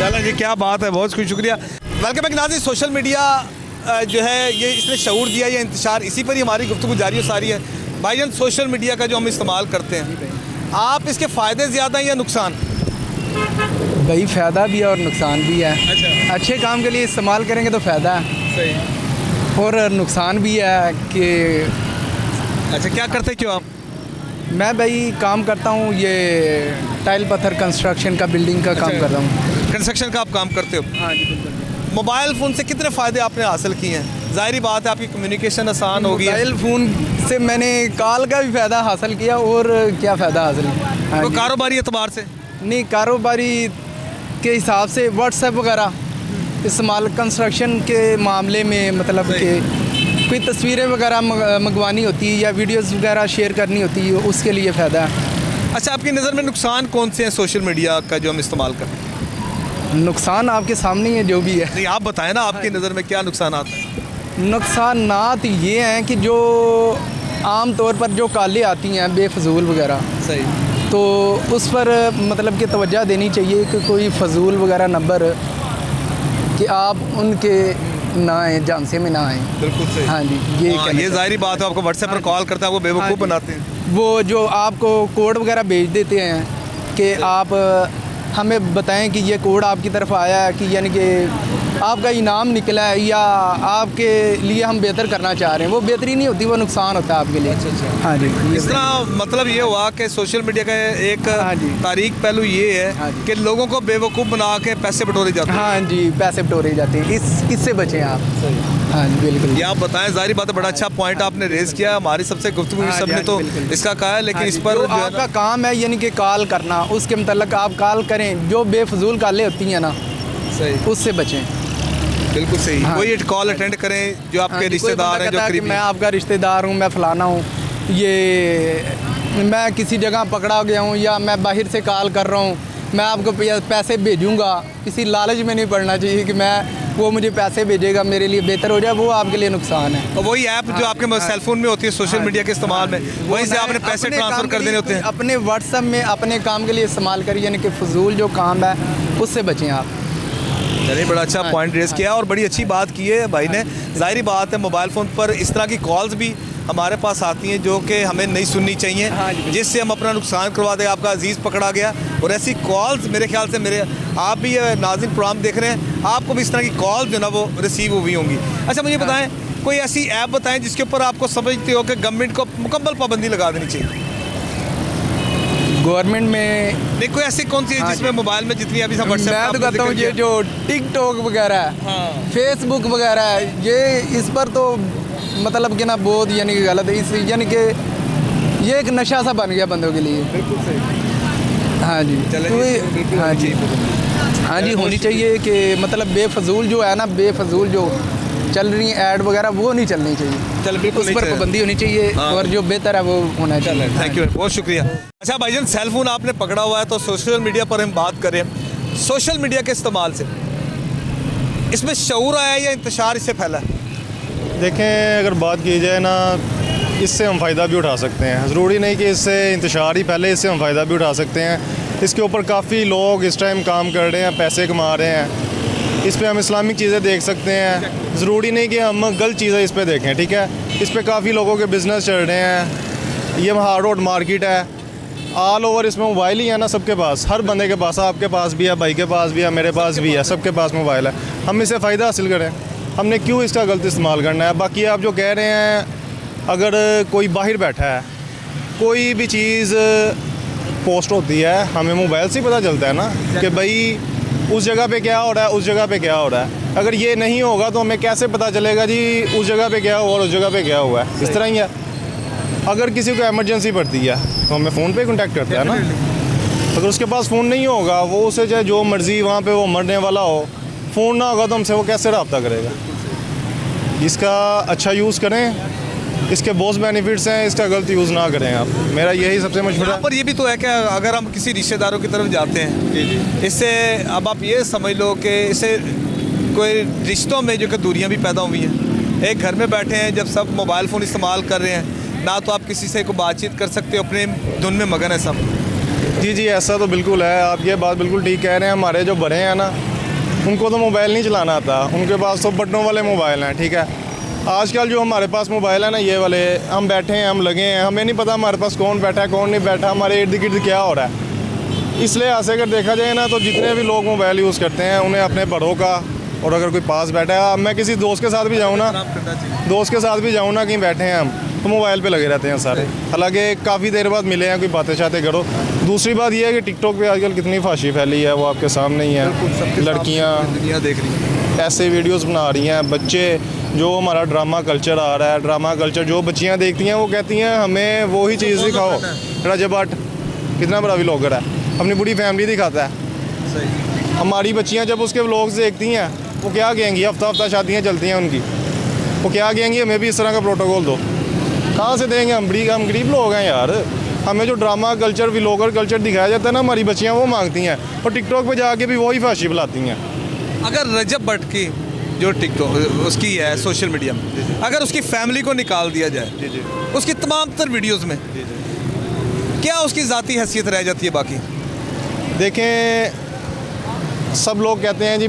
चलें जी, क्या बात है, बहुत शुक्रिया। वेलकम बैक नाज़रीन। सोशल मीडिया जो है ये इसने शऊर दिया, या इंतशार, इसी पर ही हमारी गुफ्तगू जारी और सारी है। भाईजान, सोशल मीडिया का जो हम इस्तेमाल करते हैं, आप इसके फ़ायदे ज़्यादा हैं या नुकसान? भाई फ़ायदा भी है और नुकसान भी है। अच्छा, अच्छे काम के लिए इस्तेमाल करेंगे तो फ़ायदा है, सही। और नुकसान भी है कि अच्छा, क्या करते क्यों आप? मैं भाई काम करता हूँ, ये टाइल पत्थर कंस्ट्रक्शन का, बिल्डिंग का काम कर रहा हूँ। कंस्ट्रक्शन का आप काम करते हो? हाँ जी, बिल्कुल। मोबाइल फ़ोन से कितने फ़ायदे आपने हासिल किए हैं? ज़ाहिर बात है आपकी कम्युनिकेशन आसान हो गई है। मोबाइल फ़ोन से मैंने कॉल का भी फ़ायदा हासिल किया, और क्या फ़ायदा हासिल किया? हाँ तो जी। कारोबारी एतबार से? नहीं, कारोबारी के हिसाब से व्हाट्सएप वगैरह इस्तेमाल, कंस्ट्रक्शन के मामले में, मतलब कि कोई तस्वीरें वगैरह मंगवानी होती है या वीडियोस वगैरह शेयर करनी होती है, उसके लिए फ़ायदा है। अच्छा, आपकी नज़र में नुकसान कौन से हैं सोशल मीडिया का जो हम इस्तेमाल करते हैं? नुकसान आपके सामने ही है जो भी है। नहीं, आप बताएं ना, आपकी नज़र में क्या नुकसान हैं? नुकसानात ये हैं कि जो आम तौर पर जो कॉलें आती हैं बेफजूल वगैरह, सही, तो उस पर मतलब कि तवज्जो देनी चाहिए कि कोई फजूल वगैरह नंबर कि आप उनके ना आए, झांसे में ना आए। बिल्कुल सही। हाँ जी, ये ज़ाहिरी बात है, आपको व्हाट्सएप पर कॉल करता है, वो बेवकूफ़ बनाते हैं। वो जो आपको कोड वगैरह भेज देते हैं कि आप हमें बताएं कि ये कोड आपकी तरफ आया है, कि यानी कि आपका इनाम निकला है या आपके लिए हम बेहतर करना चाह रहे हैं, वो बेहतरी नहीं होती, वो नुकसान होता है आपके लिए। हाँ जी, इस तरह मतलब ये हुआ कि सोशल मीडिया का एक तारीख पहलू ये है कि लोगों को बेवकूफ़ बना के पैसे बटोरे जाते हैं। हाँ जी, पैसे बटोरे जाते हैं, इससे बचें आप। हाँ जी, बिल्कुल। ये आप बताएं, ज़ाहिर बात है, बड़ा अच्छा पॉइंट आपने रेज़ किया। हमारी सबसे गुफ्तगू सबने तो इसका कहा है, लेकिन इस पर आपका काम है यानी कि कॉल करना, उसके मतलब आप कॉल करें, जो बेफजूल कॉलें होती हैं ना, सही, उससे बचें। बिल्कुल सही। वही कॉल अटेंड करें जो आपके रिश्तेदार हैं, जो करीबी। मैं आपका रिश्तेदार हूँ, मैं फ़लाना हूँ, ये मैं किसी जगह पकड़ा गया हूँ या मैं बाहर से कॉल कर रहा हूँ, मैं आपको पैसे भेजूँगा। किसी लालच में नहीं पड़ना चाहिए कि मैं वो मुझे पैसे भेजेगा, मेरे लिए बेहतर हो जाए, वो आपके लिए नुकसान है। और वही ऐप जो आपके सेलफोन में होती है सोशल मीडिया के इस्तेमाल में, वहीं से आपने पैसे ट्रांसफ़र कर देने होते हैं। अपने व्हाट्सएप में अपने काम के लिए इस्तेमाल करिए, यानी कि फजूल जो काम है उससे बचें आप। चलिए, बड़ा अच्छा पॉइंट रेज़ किया और बड़ी अच्छी बात की है भाई ने। ज़ाहिर बात है, मोबाइल फ़ोन पर इस तरह की कॉल्स भी हमारे पास आती हैं जो कि हमें नहीं सुननी चाहिए, जिससे हम अपना नुकसान करवा दें। आपका अजीज़ पकड़ा गया, और ऐसी कॉल्स मेरे ख्याल से आप भी ये नाज़रीन प्रोग्राम देख रहे हैं, आपको भी इस तरह की कॉल जो ना वो रिसीव हुई होंगी। अच्छा, मुझे बताएं, कोई ऐसी ऐप बताएं जिसके ऊपर आपको समझते हो कि गवर्नमेंट को मुकम्मल पाबंदी लगा देनी चाहिए। गवर्नमेंट में नहीं, कोई ऐसी कौन सी है जिसमें मोबाइल में जितनी अभी मैं तो कहता हूँ ये जो टिकटॉक वगैरह है, फेसबुक वगैरह है, ये इस पर तो मतलब कि ना बहुत यानी कि गलत है, इस यानी कि ये एक नशा सा बन गया बंदों के लिए। बिल्कुल सही। हाँ जी, हाँ जी, हाँ जी, होनी चाहिए कि मतलब बेफजूल जो है ना, बेफजूल जो चल रही है ऐड वगैरह, वो नहीं चलनी चाहिए। चल, बिल्कुल उस पर पाबंदी होनी चाहिए, और जो बेहतर है वो होना चाहिए। थैंक यू, बहुत शुक्रिया। अच्छा भाईजान, सेलफोन आपने पकड़ा हुआ है, तो सोशल मीडिया पर हम बात करें, सोशल मीडिया के इस्तेमाल से इसमें शऊर आया या इंतशार इससे फैला है? देखें, अगर बात की जाए ना, इससे हम फ़ायदा भी उठा सकते हैं। ज़रूरी नहीं कि इससे इंतशार ही फैले, इससे हम फ़ायदा भी उठा सकते हैं। इसके ऊपर काफ़ी लोग इस टाइम काम कर रहे हैं, पैसे कमा रहे हैं। इस पे हम इस्लामिक चीज़ें देख सकते हैं। ज़रूरी नहीं कि हम गलत चीज़ें इस पे देखें, ठीक है। इस पे काफ़ी लोगों के बिज़नेस चल रहे हैं। ये हार्ड रोड मार्केट है, ऑल ओवर इसमें मोबाइल ही है ना सबके पास, हर बंदे के पास, आपके पास भी है, भाई के पास भी है, मेरे पास भी है, सबके पास मोबाइल है। हम इससे फ़ायदा हासिल करें, हमने क्यों इसका गलत इस्तेमाल करना है। बाकी आप जो कह रहे हैं, अगर कोई बाहर बैठा है, कोई भी चीज़ पोस्ट होती है, हमें मोबाइल से ही पता चलता है ना कि भाई उस जगह पे क्या हो रहा है, उस जगह पे क्या हो रहा है। अगर ये नहीं होगा तो हमें कैसे पता चलेगा जी उस जगह पे क्या हुआ और उस जगह पे क्या हुआ है। इस तरह ही है, अगर किसी को इमरजेंसी पड़ती है तो हमें फ़ोन पे कॉन्टैक्ट करता है ना। अगर उसके पास फ़ोन नहीं होगा, वो उसे चाहे जो मर्ज़ी वहाँ पे वो मरने वाला हो, फ़ोन ना होगा तो हमसे वो कैसे रब्ता करेगा। इसका अच्छा यूज़ करें, इसके बहुत बेनिफिट्स हैं, इसका गलत यूज़ ना करें आप, मेरा यही सबसे मशवरा है। पर ये भी तो है कि अगर हम किसी रिश्तेदारों की तरफ जाते हैं, इससे अब आप ये समझ लो कि इससे कोई रिश्तों में जो कि दूरियां भी पैदा हुई हैं। एक घर में बैठे हैं, जब सब मोबाइल फ़ोन इस्तेमाल कर रहे हैं, ना तो आप किसी से को बातचीत कर सकते हो, अपने धुन में मगन है सब। जी, ऐसा तो बिल्कुल है, आप ये बात बिल्कुल ठीक कह रहे हैं। हमारे जो बड़े हैं ना, उनको तो मोबाइल नहीं चलाना आता, उनके पास तो बटनों वाले मोबाइल हैं, ठीक है। आजकल जो हमारे पास मोबाइल है ना, ये वाले, हम बैठे हैं, हम लगे हैं, हमें नहीं पता हमारे पास कौन बैठा है कौन नहीं बैठा, हमारे इर्द गिर्द क्या हो रहा है। इसलिए ऐसे अगर देखा जाए ना, तो जितने भी लोग मोबाइल यूज़ करते हैं, उन्हें अपने बड़ों का, और अगर कोई पास बैठा है, मैं किसी दोस्त के साथ भी जाऊँ ना, कहीं बैठे हैं हम, तो मोबाइल पे लगे रहते हैं सारे। हालांकि काफ़ी देर बाद मिले हैं, कोई बातें शातें करो। दूसरी बात यह है कि टिकटॉक पे आजकल कितनी फाशी फैली है, वो आपके सामने ही है। लड़कियाँ दुनिया देख रही हैं, ऐसे वीडियोस बना रही हैं, बच्चे, जो हमारा ड्रामा कल्चर आ रहा है, ड्रामा कल्चर जो बच्चियाँ देखती हैं, वो कहती हैं हमें वही चीज़ दिखाओ। रजब भट्ट कितना बड़ा व्लॉगर है, अपनी पूरी फैमिली दिखाता है। हमारी बच्चियाँ जब उसके व्लॉग्स देखती हैं, वो क्या कहेंगी, हफ्ता हफ्ता शादियाँ चलती हैं उनकी। वो क्या कहेंगे हमें भी इस तरह का प्रोटोकॉल दो, कहाँ से देंगे? हम गरीब लोग हैं यार। हमें जो ड्रामा कल्चर व्लॉगर कल्चर दिखाया जाता है ना, हमारी बच्चियाँ वो मांगती हैं और टिकटॉक पे जाके भी वही फाशी बुलाती हैं। अगर रजब भट्ट की जो टिकटॉक उसकी है सोशल मीडिया में, अगर उसकी फैमिली को निकाल दिया जाए उसकी तमाम तर वीडियोस में, क्या उसकी ज़ाती हैसियत रह जाती है बाकी? देखें, सब लोग कहते हैं जी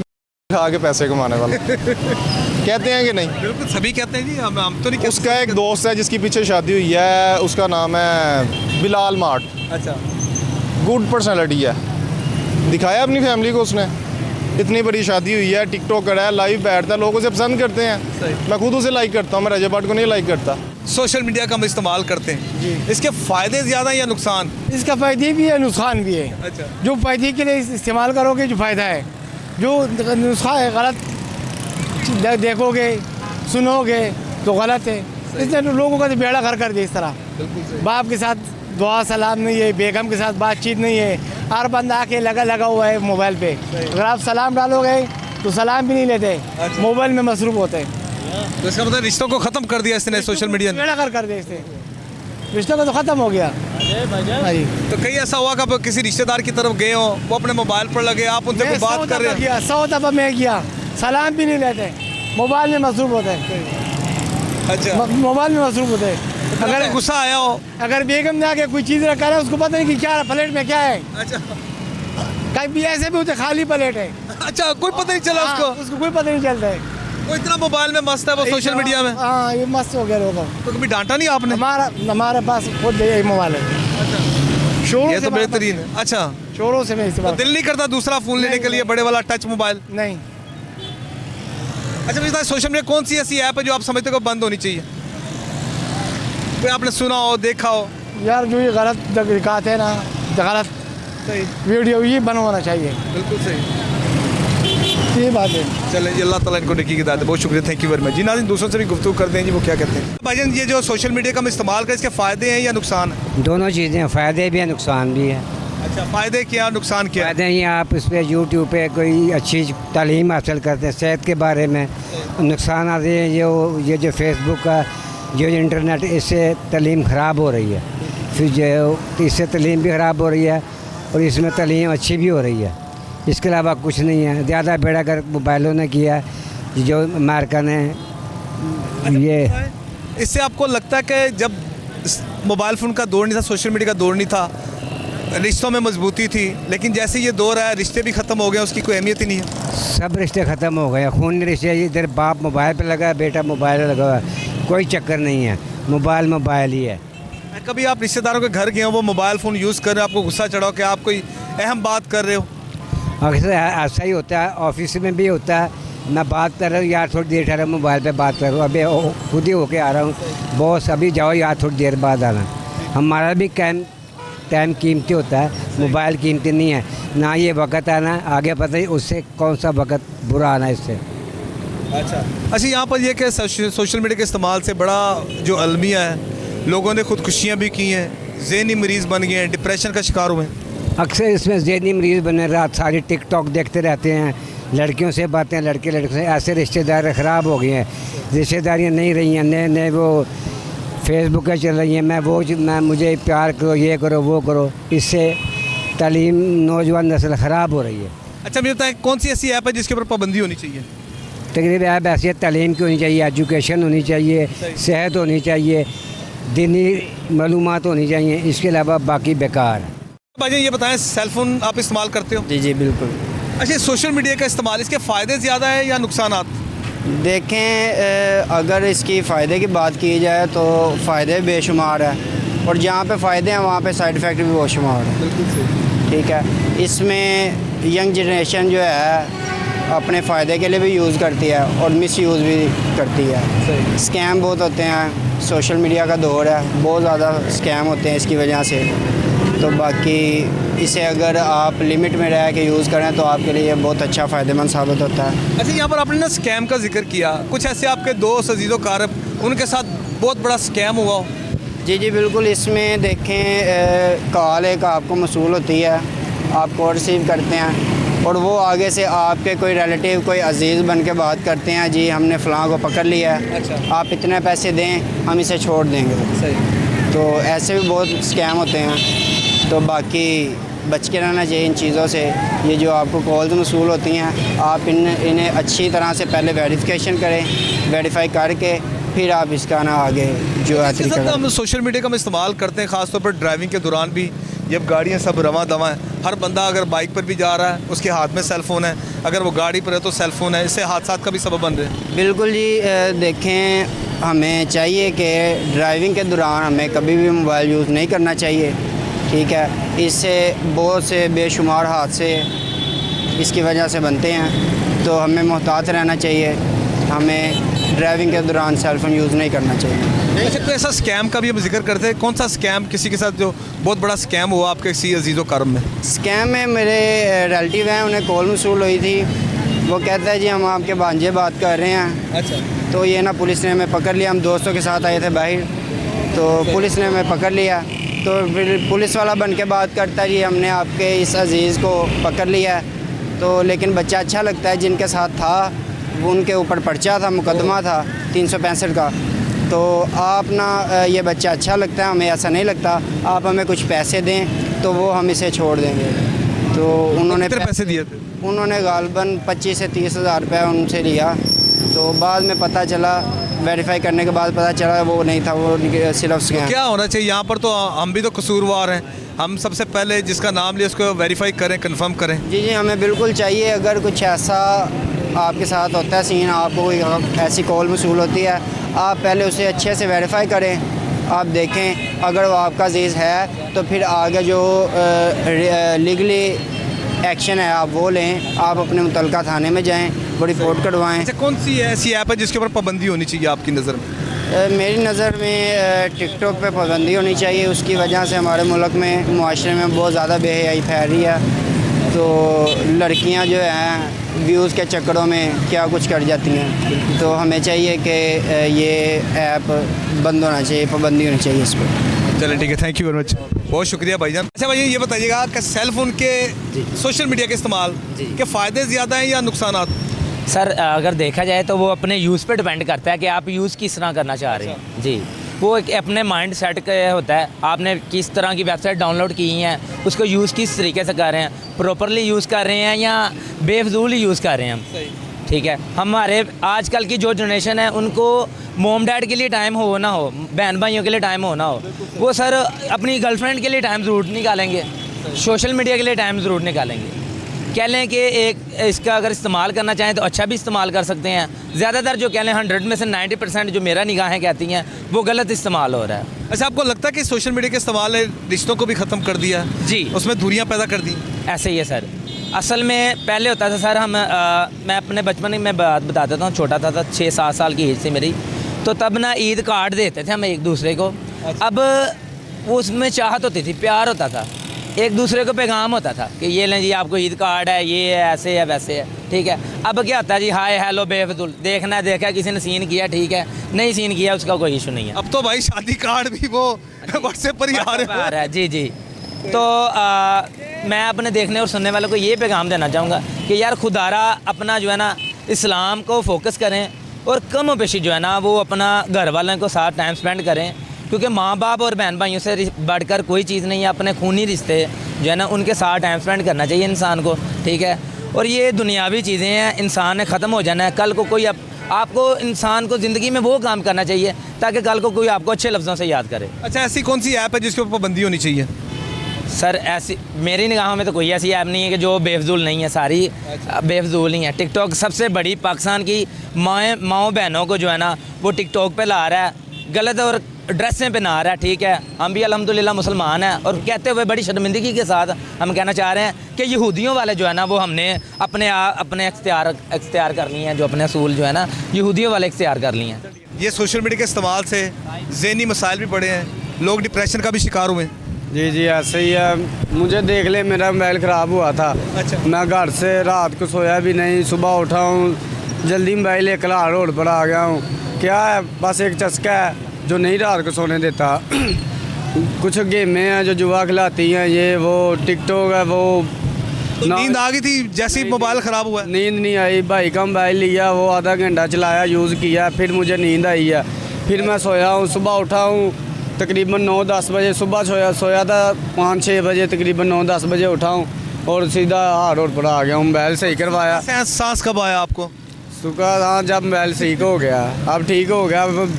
खा के पैसे कमाने वाले कहते हैं कि नहीं? बिल्कुल सभी कहते हैं जी, हम तो नहीं कहते। उसका एक दोस्त है जिसकी पीछे शादी हुई है, उसका नाम है बिलाल मार्ट। अच्छा, गुड पर्सनालिटी है, दिखाया अपनी फैमिली को उसने, इतनी बड़ी शादी हुई है, टिकटॉक कर रहा है, लाइव बैठता है, लोग उसे पसंद करते हैं। मैं खुद उसे लाइक करता हूँ, मैं रजब भट्ट को नहीं लाइक करता। सोशल मीडिया का हम इस्तेमाल करते हैं, इसके फ़ायदे ज़्यादा हैं या नुकसान? इसका फ़ायदे भी है, नुकसान भी है। अच्छा, जो फ़ायदे के लिए इस्तेमाल करोगे जो फ़ायदा है, जो नुस्खा है गलत देखोगे सुनोगे तो गलत है। इसने लोगों का तो बेड़ा घर कर दिया इस तरह। बाप के साथ दुआ सलाम नहीं है, बेगम के साथ बातचीत नहीं है, हर बंदा आके लगा हुआ है मोबाइल पे। अगर आप सलाम डालोगे तो सलाम भी नहीं लेते, मोबाइल में मसरूफ़ होते हैं। तो इसका मतलब रिश्तों को ख़त्म कर दिया इसने सोशल मीडिया ने। बेड़ा घर कर दिया इसने, रिश्तों का तो ख़त्म हो गया। तो कहीं ऐसा हुआ कि आप किसी रिश्तेदार की तरफ गए हो, वो अपने मोबाइल पर लगे, आप उनसे कोई बात कर रहे हैं? 100 दफ़ा मैं किया, सलाम भी नहीं लेते, मोबाइल में मसरूफ़ होते हैं। अच्छा, मोबाइल में मसरूफ़ होते हैं। अगर गुस्सा आया हो, अगर बेगम ने आके कोई चीज़ रखा है उसको पता नहीं कि क्या प्लेट में क्या है। अच्छा, कहीं भी ऐसे भी होते खाली प्लेट है। अच्छा, कोई पता नहीं चला उसको कोई पता नहीं चलता है। वो इतना मोबाइल में मस्त है, वो सोशल मीडिया में। हाँ, ये मस्त हो गया लोगों। तो कभी डांटा नहीं आपने? हमारे पास खुद यही मोबाइल है। शोरों ये से तो बेहतरीन है। अच्छा, शोरों से मैं तो इस्तेमाल दिल नहीं करता दूसरा फ़ोन लेने के लिए, बड़े वाला टच मोबाइल? नहीं। अच्छा, मुझे सोशल मीडिया कौन सी ऐसी ऐप है जो आप समझते हो बंद होनी चाहिए? कोई आपने सुना हो, देखा हो? यार जो ये गलत दिखाते हैं ना, गलत वीडियो ये बंद होना चाहिए। बिल्कुल सही, ये बात है। चलें जी, अल्लाह ताला इनको नेकी की दात दे। बहुत शुक्रिया, थैंक यू वेरी मच जी। नाज़रीन, दूसरों से भी गुफ्तगू करते हैं जी, वो क्या कहते हैं। भाईजान, ये जो सोशल मीडिया का हम इस्तेमाल करें, इसके फ़ायदे हैं या नुकसान है? दोनों चीज़ें हैं, फ़ायदे भी हैं नुकसान भी है। अच्छा, फ़ायदे क्या, नुकसान क्या? फ़ायदे हैं आप इस पर यूट्यूब पे कोई अच्छी तालीम हासिल करते हैं सेहत के बारे में। नुकसान आते हैं ये जो फेसबुक का जो इंटरनेट, इससे तालीम ख़राब हो रही है। फिर जो इससे तालीम भी ख़राब हो रही है और इसमें तालीम अच्छी भी हो रही है। इसके अलावा कुछ नहीं है। ज़्यादा बेड़ा कर मोबाइलों ने किया, जो अमेरिका ने ये। इससे आपको लगता है कि जब मोबाइल फ़ोन का दौर नहीं था, सोशल मीडिया का दौर नहीं था, रिश्तों में मजबूती थी, लेकिन जैसे ये दौर आया रिश्ते भी ख़त्म हो गए, उसकी कोई अहमियत ही नहीं है? सब रिश्ते ख़त्म हो गए, खूनी रिश्ते। इधर बाप मोबाइल पे लगा है, बेटा मोबाइल पे लगा हुआ है, कोई चक्कर नहीं है, मोबाइल ही है। कभी आप रिश्तेदारों के घर गए हो, वो मोबाइल फ़ोन यूज़ कर रहे हो, आपको गुस्सा चढ़ाओ कि आप कोई अहम बात कर रहे हो? अक्सर ऐसा ही होता है, ऑफिस में भी होता है। मैं बात कर रहा हूँ, यार थोड़ी देर ठहरा, मोबाइल पे बात कर रहा हूँ, अभी खुद ही होके आ रहा हूँ, बॉस अभी जाओ यार थोड़ी देर बाद आना। हमारा भी टाइम कीमती होता है, मोबाइल कीमती नहीं है ना। ये वक्त आना आगे पता ही उससे कौन सा वक्त बुरा आना इससे। अच्छा, यहाँ पर यह कि सोशल मीडिया के इस्तेमाल से बड़ा जो अलमिया है, लोगों ने खुदकुशियाँ भी की हैं, ज़हनी मरीज़ बन गए हैं, डिप्रेशन का शिकार हुए हैं। अक्सर इसमें ज़हनी मरीज़ बने, रात सारी टिकटॉक देखते रहते हैं, लड़कियों से बातें, लड़कियों से, ऐसे रिश्तेदार ख़राब हो गए हैं, रिश्तेदारियाँ नहीं रही हैं, नए वो फेसबुक पे चल रही हैं, मैं मुझे प्यार करो, ये करो वो करो। इससे तालीम नौजवान नस्ल ख़राब हो रही है। अच्छा, मुझे बताएं कौन सी ऐसी ऐप है जिसके ऊपर पाबंदी होनी चाहिए? तकरीबन ऐप ऐसी है, तालीम की होनी चाहिए, एजुकेशन होनी चाहिए, सेहत होनी चाहिए, दीनी मालूमात होनी चाहिए, इसके अलावा बाकी बेकार है। भाई ये बताएं, सेलफोन आप इस्तेमाल करते हो? जी जी बिल्कुल। अच्छा, सोशल मीडिया का इस्तेमाल, इसके फ़ायदे ज़्यादा है या नुकसानात? देखें, अगर इसकी फ़ायदे की बात की जाए तो फ़ायदे बेशुमार है, और जहाँ पे फ़ायदे हैं वहाँ पे साइड इफ़ेक्ट भी बहुत शुमार है। बिल्कुल सही। ठीक है, इसमें यंग जनरेशन जो है अपने फ़ायदे के लिए भी यूज़ करती है और मिस यूज़ भी करती है। स्कैम बहुत होते हैं, सोशल मीडिया का दौर है, बहुत ज़्यादा स्कैम होते हैं इसकी वजह से। तो बाकी इसे अगर आप लिमिट में रह के यूज़ करें तो आपके लिए बहुत अच्छा फ़ायदेमंद साबित होता है। अच्छा, यहाँ पर आपने ना स्कैम का जिक्र किया, कुछ ऐसे आपके दोस्त अजीज़ो कारब उनके साथ बहुत बड़ा स्कैम हुआ हो? जी जी बिल्कुल। इसमें देखें, कॉल एक आपको मसूल होती है, आप कॉल रिसीव करते हैं, और वो आगे से आपके कोई रिलेटिव कोई अजीज़ बन के बात करते हैं, जी हमने फ़लाँ को पकड़ लिया है, आप इतने पैसे दें हम इसे छोड़ देंगे। सही। तो ऐसे भी बहुत स्कैम होते हैं, तो बाकी बच के रहना चाहिए इन चीज़ों से। ये जो आपको कॉल्स मसूल होती हैं, आप इन्हें अच्छी तरह से पहले वेरिफिकेशन करें, वेरीफाई करके फिर आप इसका ना आगे जो है तरीका। हम सोशल मीडिया का हम इस्तेमाल करते हैं, ख़ासतौर पर ड्राइविंग के दौरान भी। जब गाड़ियाँ सब रवां दवां हैं, हर बंदा अगर बाइक पर भी जा रहा है उसके हाथ में सेल फ़ोन है, अगर वो गाड़ी पर है तो सेल फ़ोन है, इससे हादसा का भी सबब बन रहे हैं। बिल्कुल जी, देखें हमें चाहिए कि ड्राइविंग के दौरान हमें कभी भी मोबाइल यूज़ नहीं करना चाहिए, ठीक है। इससे बहुत से बेशुमार हादसे इसकी वजह से बनते हैं, तो हमें मोहतात रहना चाहिए, हमें ड्राइविंग के दौरान सेल फ़ोन यूज़ नहीं करना चाहिए। अच्छा, कोई ऐसा स्कैम का भी हम जिक्र करते हैं, कौन सा स्कैम किसी के साथ जो बहुत बड़ा स्कैम हुआ आपके किसी अजीज़ो करम में? स्कैम में मेरे रिलेटिव हैं, उन्हें कॉल मसूल हुई थी, वो कहता है जी हम आपके भांजे बात कर रहे हैं। अच्छा। तो ये ना पुलिस ने हमें पकड़ लिया, हम दोस्तों के साथ आए थे बाहर, तो पुलिस ने हमें पकड़ लिया। तो फिर पुलिस वाला बन के बात करता है जी हमने आपके इस अजीज़ को पकड़ लिया है, तो लेकिन बच्चा अच्छा लगता है, जिनके साथ था उनके ऊपर पर्चा था, मुकदमा था 365 का। तो आप ना ये बच्चा अच्छा लगता है, हमें ऐसा नहीं लगता, आप हमें कुछ पैसे दें तो वो हम इसे छोड़ देंगे। तो उन्होंने पैसे दिए थे? उन्होंने गालबन 25 से 30 हज़ार रुपये उनसे लिया। तो बाद में पता चला, वेरीफाई करने के बाद पता चला वो नहीं था, वो सिर्फ स्कैम। क्या होना चाहिए यहाँ पर? तो हम भी तो कसूरवार हैं, हम सबसे पहले जिसका नाम लिया उसको वेरीफाई करें, कंफर्म करें। जी जी, हमें बिल्कुल चाहिए। अगर कुछ ऐसा आपके साथ होता है सीन, आपको कोई ऐसी कॉल मसूल होती है, आप पहले उसे अच्छे से वेरीफाई करें, आप देखें अगर वो आपका अजीज़ है तो फिर आगे जो लीगली एक्शन है आप वो लें, आप अपने मुतलका थाने में जाएं, वो रिपोर्ट करवाएं। अच्छा, कौन सी ऐसी ऐप है जिसके ऊपर पाबंदी होनी चाहिए आपकी नज़र में? मेरी नज़र में टिकटॉक पे पाबंदी होनी चाहिए। उसकी वजह से हमारे मुल्क में, मुआशरे में बहुत ज़्यादा बेहयाई फैल रही है। तो लड़कियां जो हैं व्यूज़ के चक्करों में क्या कुछ कर जाती हैं, तो हमें चाहिए कि ये ऐप बंद होना चाहिए, पाबंदी होनी चाहिए इस पर। चलिए ठीक है, थैंक यू वेरी मच, बहुत शुक्रिया भाईजान। अच्छा भाई, ये बताइएगा कि सेल फ़ोन के सोशल मीडिया के इस्तेमाल के फ़ायदे ज़्यादा हैं या नुकसानात? सर अगर देखा जाए तो वो अपने यूज़ पे डिपेंड करता है कि आप यूज़ किस तरह करना चाह रहे हैं। जी, वो एक अपने माइंड सेट का होता है, आपने किस तरह की वेबसाइट डाउनलोड की हैं, उसको यूज़ किस तरीके से कर रहे हैं, प्रॉपरली यूज़ कर रहे हैं या बेफजूल यूज़ कर रहे हैं हम। ठीक है, हमारे आजकल की जो जनरेशन है उनको मोम डैड के लिए टाइम हो ना हो, बहन भाइयों के लिए टाइम हो ना हो, वो सर अपनी गर्लफ्रेंड के लिए टाइम ज़रूर निकालेंगे, सोशल मीडिया के लिए टाइम ज़रूर निकालेंगे। कह लें कि एक इसका अगर इस्तेमाल करना चाहें तो अच्छा भी इस्तेमाल कर सकते हैं। ज़्यादातर जो कह लें 100 में से 90% जो मेरा निगाहें कहती हैं वो गलत इस्तेमाल हो रहा है। अच्छा, आपको लगता है कि सोशल मीडिया के इस्तेमाल ने रिश्तों को भी ख़त्म कर दिया है? जी, उसमें दूरियां पैदा कर दी। ऐसे ही है सर। असल में पहले होता था सर, मैं अपने बचपन में बात बता देता हूँ, छोटा था 6-7 साल की एज थी मेरी, तो तब ना ईद कार्ड देते थे हम एक दूसरे को। अब उसमें चाहत होती थी, प्यार होता था, एक दूसरे को पैगाम होता था कि ये लें जी आपको ईद कार्ड है, ये है, ऐसे है, वैसे है। ठीक है, अब क्या होता है जी, हाय हेलो बेफजूल, देखना है देखा, किसी ने सीन किया ठीक है, नहीं सीन किया उसका कोई इशू नहीं है। अब तो भाई शादी कार्ड भी वो व्हाट्सएप पर ही आ रहे हैं। जी जी, तो मैं अपने देखने और सुनने वालों को ये पैगाम देना चाहूँगा कि यार खुदारा अपना जो है ना इस्लाम को फोकस करें और कम पेशी जो है ना वो अपना घर वालों को साथ टाइम स्पेंड करें, क्योंकि माँ बाप और बहन भाइयों से बढ़कर कोई चीज़ नहीं है। अपने खूनी रिश्ते जो है ना उनके साथ टाइम स्पेंड करना चाहिए इंसान को। ठीक है, और ये दुनियावी चीज़ें हैं, इंसान ने ख़त्म हो जाना है। कल को कोई आपको इंसान को ज़िंदगी में वो काम करना चाहिए ताकि कल को कोई आपको अच्छे लफ्ज़ों से याद करे। अच्छा, ऐसी कौन सी ऐप है जिसके ऊपर पाबंदी होनी चाहिए? सर ऐसी मेरी निगाहों में तो कोई ऐसी ऐप नहीं है कि जो बेफजूल नहीं है, सारी बेफजूल ही है। टिकटॉक सबसे बड़ी पाकिस्तान की माओ बहनों को जो है ना वो टिकटॉक पे ला रहा है, गलत और ड्रेसें पे ना रहा है। ठीक है, हम भी अल्हम्दुलिल्लाह मुसलमान हैं और कहते हुए बड़ी शर्मिंदगी के साथ हम कहना चाह रहे हैं कि यहूदियों वाले जो है ना वो हमने अपने इख्तियार कर लिए हैं, जो अपने असूल जो है ना यहूदियों वाले इख्तियार कर लिए हैं। ये सोशल मीडिया के इस्तेमाल से ज़हनी मसाइल भी बढ़े हैं, लोग डिप्रेशन का भी शिकार हुए। जी जी, ऐसे ही है। मुझे देख ले, मेरा मोबाइल ख़राब हुआ था। अच्छा। मैं घर से रात को सोया भी नहीं, सुबह उठा हूँ जल्दी मोबाइल एक लाल रोड पर आ गया हूँ। क्या है, बस एक चस्का है जो नहीं रात को सोने देता। कुछ गेमें हैं जो जुआ खिलाती हैं, ये वो टिकटॉक है, वो तो नींद आ गई थी जैसे ही मोबाइल ख़राब हुआ? नींद नहीं आई, भाई का मोबाइल लिया, वो आधा घंटा चलाया, यूज़ किया, फिर मुझे नींद आई है। फिर मैं सोया हूँ, सुबह उठा हूँ तकरीबन 9-10 बजे, सुबह सोया था 5-6 बजे, तकरीबन 9-10 बजे उठा हूँ और सीधा हार्ड रोड पर आ गया हूँ। मोबाइल सही करवाया। सांस कब आया आपको? सुबह, हाँ, जब मोबाइल ठीक हो गया। अब ठीक हो गया, अब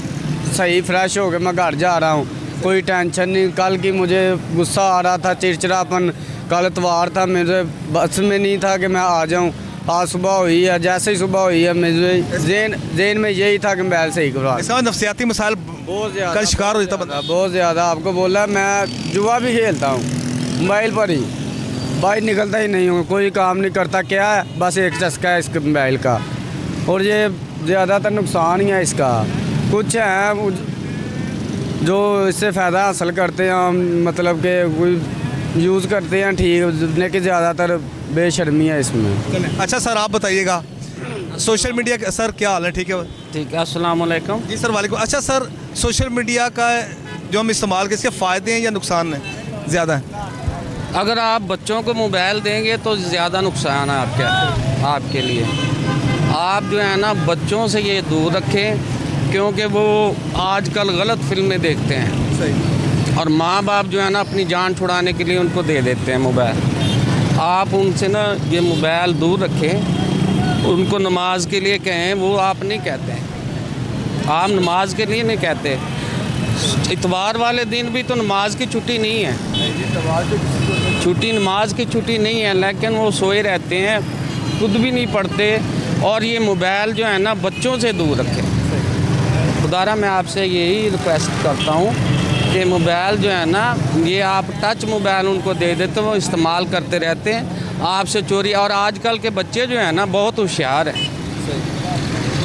सही फ्रेश हो गया, मैं घर जा रहा हूँ, कोई टेंशन नहीं। कल की मुझे गुस्सा आ रहा था, चिड़चिड़ापन, कल इतवार था, मुझे बस में नहीं था कि मैं आ जाऊँ। आज सुबह हुई है, जैसे ही सुबह हुई है मुझे जेन में यही था कि मोबाइल सही करवा। ऐसा नफसियाती मसाइल बहुत ज़्यादा का शिकार हो जाता बंदा? बहुत ज़्यादा। आपको बोला, मैं जुआ भी खेलता हूँ मोबाइल पर ही, बाहर निकलता ही नहीं हूँ, कोई काम नहीं करता। क्या है, बस एक चस्का है इसके मोबाइल का, और ये ज़्यादातर नुकसान ही है इसका। कुछ है जो इससे फ़ायदा हासिल करते हैं, मतलब कि कोई यूज़ करते हैं ठीक, लेकिन ज़्यादातर बेशर्मी है इसमें। अच्छा सर, आप बताइएगा सोशल मीडिया का सर क्या हाल है? ठीक है, ठीक है, अस्सलाम वालेकुम। जी सर, वालेकुम। अच्छा सर, सोशल मीडिया का जो हम इस्तेमाल के, इसके फ़ायदे हैं या नुकसान हैं ज़्यादा हैं? अगर आप बच्चों को मोबाइल देंगे तो ज़्यादा नुकसान है आपके लिए। आप जो है ना बच्चों से ये दूर रखें, क्योंकि वो आजकल गलत फिल्में देखते हैं। सही। और माँ बाप जो है ना अपनी जान छुड़ाने के लिए उनको दे देते हैं मोबाइल। आप उनसे ना ये मोबाइल दूर रखें, उनको नमाज के लिए कहें, वो आप नहीं कहते हैं, आप नमाज के लिए नहीं कहते। इतवार वाले दिन भी तो नमाज की छुट्टी नहीं है, छुट्टी नमाज की छुट्टी नहीं है, लेकिन वो सोए रहते हैं, खुद भी नहीं पढ़ते। और ये मोबाइल जो है ना बच्चों से दूर रखें। खुदारा मैं आपसे यही रिक्वेस्ट करता हूँ कि मोबाइल जो है ना, ये आप टच मोबाइल उनको दे देते, वो इस्तेमाल करते रहते हैं, आपसे चोरी। और आजकल के बच्चे जो हैं ना बहुत होशियार हैं,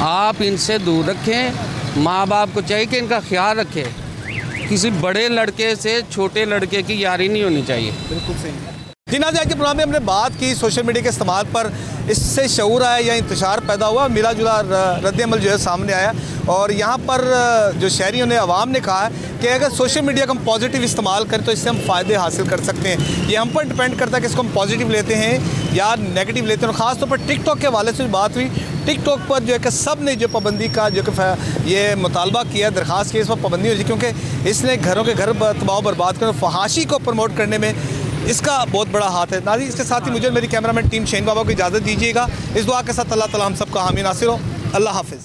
आप इनसे दूर रखें। माँ बाप को चाहिए कि इनका ख्याल रखें। किसी बड़े लड़के से छोटे लड़के की यारी नहीं होनी चाहिए। बिल्कुल सही। जी नाज़रीन, आज के प्रोग्राम में हमने बात की सोशल मीडिया के इस्तेमाल पर, इससे शऊर आया या इंतशार पैदा हुआ, मिला जुला रद्द-ए-अमल जो है सामने आया। और यहाँ पर जो शहरियों ने, आवाम ने कहा है कि अगर सोशल मीडिया का हम पॉजिटिव इस्तेमाल करें तो इससे हम फ़ायदे हासिल कर सकते हैं। ये हम पर डिपेंड करता है कि इसको हम पॉजिटिव लेते हैं या नेगेटिव लेते हैं। और ख़ास तौर पर टिकटॉक के हवाले से बात हुई, टिकटॉक पर जो है कि सब ने जो पाबंदी का जो कि ये मुतालबा किया, दरख्वास्त की, इस पर पाबंदी हो जाए, क्योंकि इसने घरों के घर तबाह बर्बाद करने, फहाशी को प्रमोट करने में इसका बहुत बड़ा हाथ है। नाज़रीन, इसके साथ ही मुझे मेरी कैमरामैन टीम शहीन बाबा को इजाज़त दीजिएगा। इस दुआ के साथ अल्लाह ताला हम सबका हामी नासिर हो। अल्लाह हाफ़िज़।